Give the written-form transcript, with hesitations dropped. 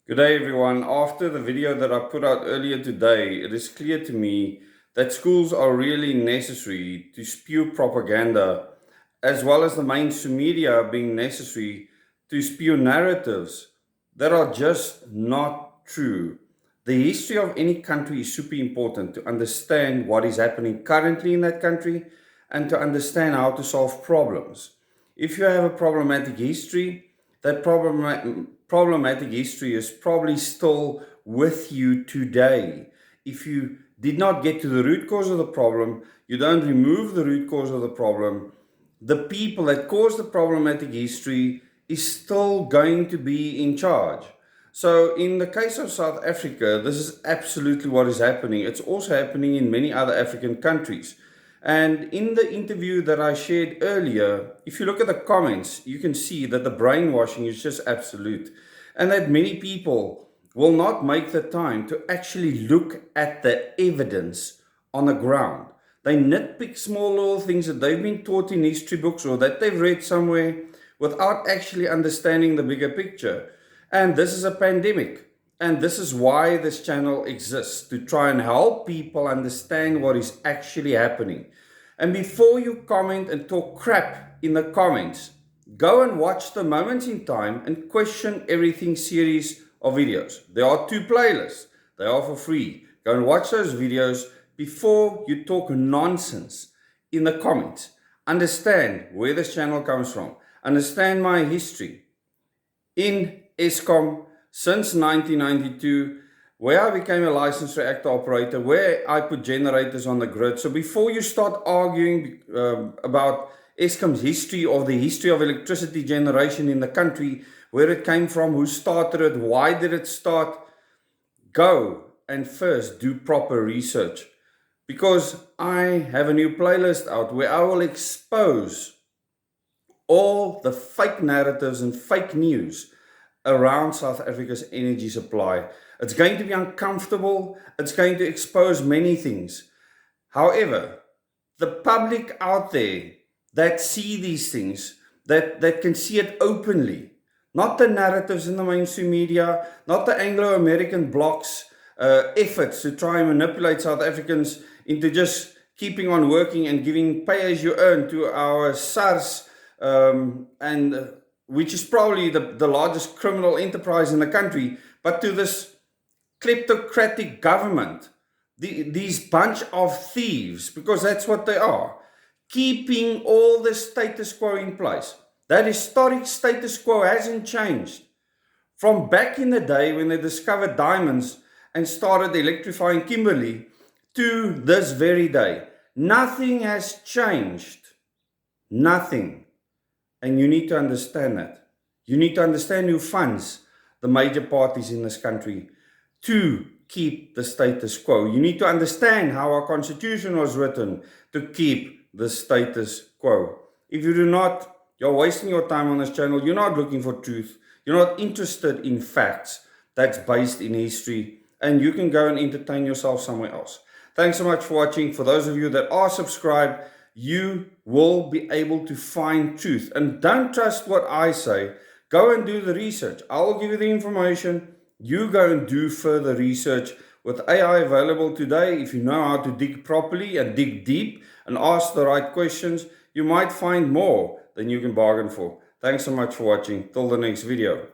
Good day, everyone. After the video that I put out earlier today, it is clear to me that schools are really necessary to spew propaganda, as well as the mainstream media being necessary to spew narratives that are just not true. The history of any country is super important to understand what is happening currently in that country and to understand how to solve problems. If you have a problematic history, that problematic history is probably still with you today. If you did not get to the root cause of the problem, you don't remove the root cause of the problem, the people that caused the problematic history is still going to be in charge. So, in the case of South Africa, this is absolutely what is happening. It's also happening in many other African countries. And in the interview that I shared earlier, if you look at the comments, you can see that the brainwashing is just absolute. And that many people will not make the time to actually look at the evidence on the ground. They nitpick small little things that they've been taught in history books or that they've read somewhere without actually understanding the bigger picture. And this is a pandemic. And this is why this channel exists, to try and help people understand what is actually happening. And before you comment and talk crap in the comments, go and watch the Moments in Time and Question Everything series of videos. There are 2 playlists. They are for free. Go and watch those videos before you talk nonsense in the comments. Understand where this channel comes from. Understand my history in Eskom since 1992, where I became a licensed reactor operator, where I put generators on the grid. So before you start arguing about Eskom's history or the history of electricity generation in the country, where it came from, who started it, why did it start, go and first do proper research. Because I have a new playlist out where I will expose all the fake narratives and fake news around South Africa's energy supply. It's going to be uncomfortable. It's going to expose many things. However, the public out there that see these things, that can see it openly, not the narratives in the mainstream media, not the Anglo-American bloc's efforts to try and manipulate South Africans into just keeping on working and giving pay-as-you-earn to our SARS which is probably the largest criminal enterprise in the country, but to this kleptocratic government, these bunch of thieves, because that's what they are, keeping all the status quo in place. That historic status quo hasn't changed. From back in the day when they discovered diamonds and started electrifying Kimberley to this very day, nothing has changed. Nothing. And you need to understand that. You need to understand who funds the major parties in this country to keep the status quo. You need to understand how our constitution was written to keep the status quo. If you do not, you're wasting your time on this channel. You're not looking for truth. You're not interested in facts that's based in history. And you can go and entertain yourself somewhere else. Thanks so much for watching. For those of you that are subscribed, you will be able to find truth. And don't trust what I say. Go and do the research. I will give you the information. You go and do further research. With AI available today, if you know how to dig properly and dig deep and ask the right questions, you might find more than you can bargain for. Thanks so much for watching. Till the next video.